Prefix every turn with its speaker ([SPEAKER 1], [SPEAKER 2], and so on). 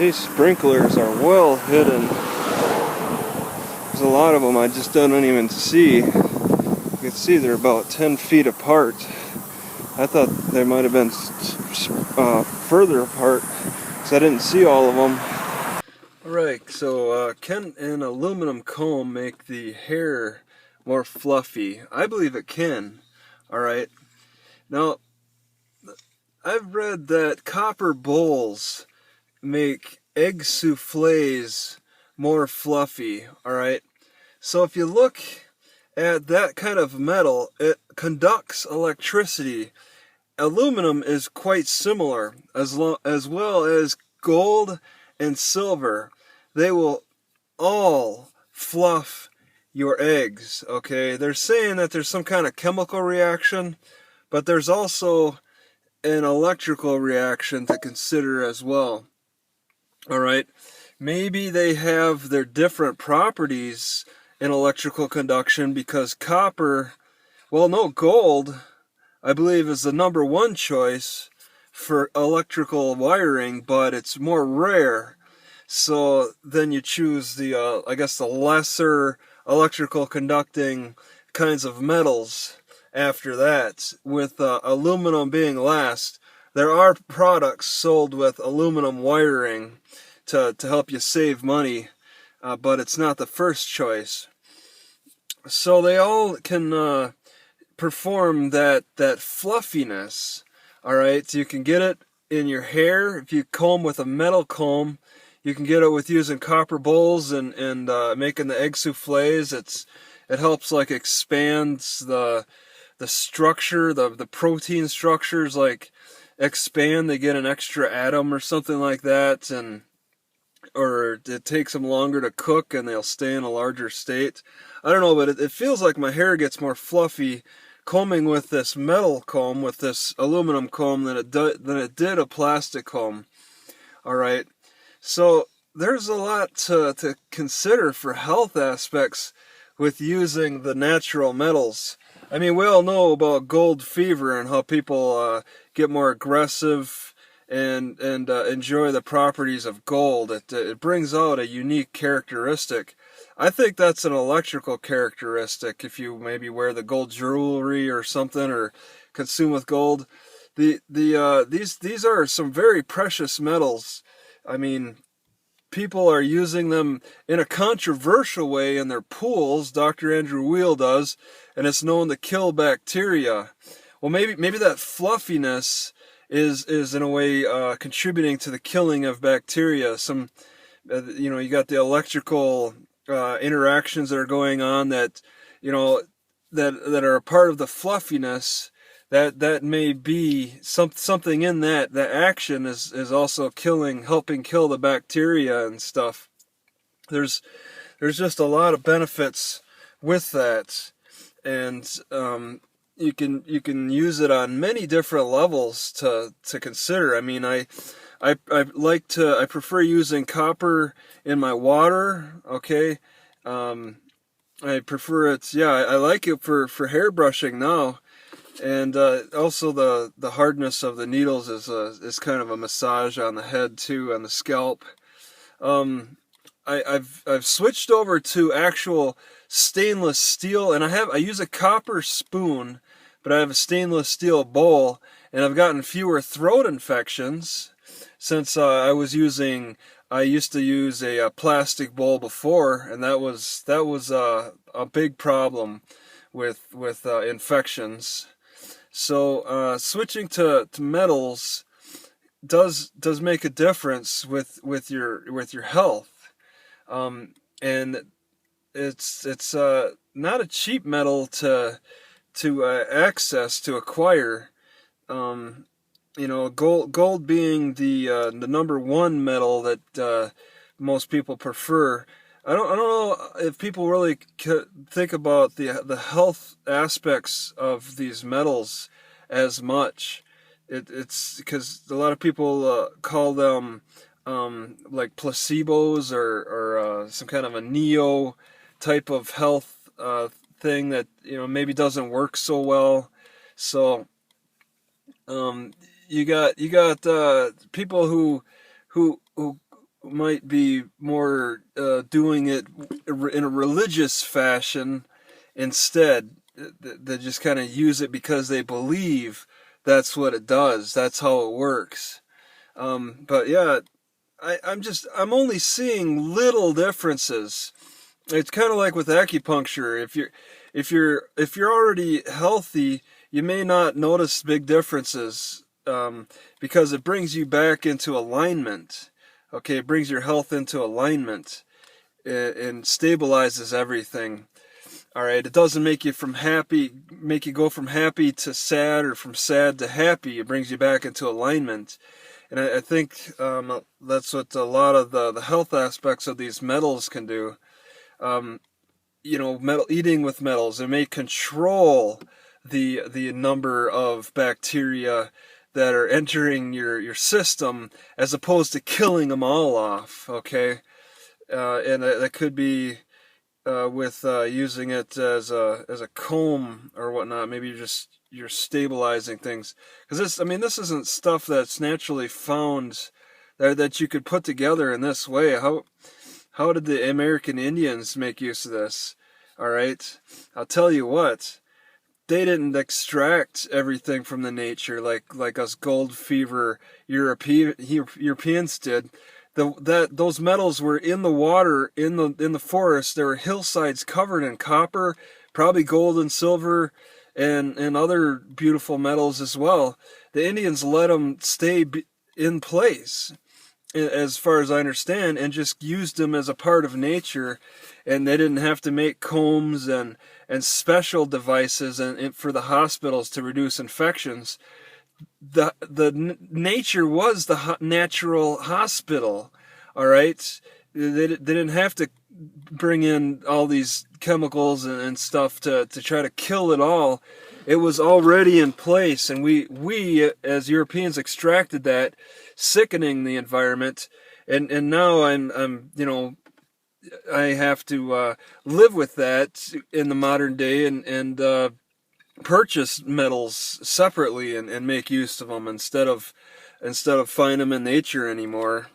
[SPEAKER 1] These sprinklers are well hidden. There's a lot of them I just don't even see. You can see they're about 10 feet apart. I thought they might have been further apart because I didn't see all of them. Alright, so can an aluminum comb make the hair more fluffy? I believe it can. Alright, now I've read that copper bowls make egg souffles more fluffy. Alright, so if you look at that kind of metal, it conducts electricity. Aluminum is quite similar, as well as gold and silver. They will all fluff your eggs, okay? They're saying that there's some kind of chemical reaction, but there's also an electrical reaction to consider as well. Alright, maybe they have their different properties in electrical conduction because copper, well, no, gold, I believe, is the #1 choice for electrical wiring, but it's more rare. So then you choose the, I guess, the lesser electrical conducting kinds of metals after that, with aluminum being last. There are products sold with aluminum wiring to help you save money, but it's not the first choice. So they all can perform that fluffiness. Alright, you can get it in your hair if you comb with a metal comb. You can get it with using copper bowls and making the egg souffles. It helps like expands the structure, the protein structures like expand. They get an extra atom or something like that, or it takes them longer to cook and they'll stay in a larger state. I don't know, but it feels like my hair gets more fluffy combing with this metal comb, with this aluminum comb, than it did a plastic comb. Alright, so there's a lot to consider for health aspects with using the natural metals. I mean, we all know about gold fever and how people get more aggressive and enjoy the properties of gold. It brings out a unique characteristic. I think that's an electrical characteristic. If you maybe wear the gold jewelry or something, or consume with gold, these are some very precious metals. I mean, people are using them in a controversial way in their pools. Dr. Andrew Weil does, and it's known to kill bacteria. Well, maybe that fluffiness is in a way contributing to the killing of bacteria. Some, you got the electrical interactions that are going on that that are a part of the fluffiness. That may be something in that action is also helping kill the bacteria and stuff. There's just a lot of benefits with that, and you can use it on many different levels to consider. I mean, I prefer using copper in my water. Okay, I prefer it. Yeah, I like it for hair brushing now. And also the hardness of the needles is kind of a massage on the head too, on the scalp. I've switched over to actual stainless steel, and I use a copper spoon, but I have a stainless steel bowl, and I've gotten fewer throat infections since I used to use a plastic bowl before, and that was a big problem with infections. So switching to metals does make a difference with your health, and it's not a cheap metal to access, to acquire. Gold being the #1 metal that most people prefer. I don't know if people really think about the health aspects of these metals as much. It's because a lot of people call them like placebos or some kind of a neo type of health thing that maybe doesn't work so well. So you got people who might be more doing it in a religious fashion instead. They just kind of use it because they believe that's what it does. That's how it works. But yeah, I'm only seeing little differences. It's kind of like with acupuncture. If you're already healthy, you may not notice big differences, because it brings you back into alignment. Okay, it brings your health into alignment and stabilizes everything. All right, it doesn't make you go from happy to sad or from sad to happy. It brings you back into alignment. And I think that's what a lot of the health aspects of these metals can do. Eating with metals, it may control the number of bacteria that are entering your system, as opposed to killing them all off. Okay, and that could be with using it as a comb or whatnot. Maybe you're stabilizing things, because this isn't stuff that's naturally found that you could put together in this way. How did the American Indians make use of this? All right, I'll tell you what. They didn't extract everything from the nature like us gold fever Europeans did. Those metals were in the water, in the forest. There were hillsides covered in copper, probably gold and silver, and other beautiful metals as well. The Indians let them stay in place, as far as I understand, and just used them as a part of nature, and they didn't have to make combs and special devices and for the hospitals to reduce infections. The nature was the natural hospital. All right, they didn't have to bring in all these chemicals and stuff to try to kill it all. It was already in place, and we as Europeans extracted that, sickening the environment, and now I have to live with that in the modern day, and purchase metals separately and make use of them instead of find them in nature anymore.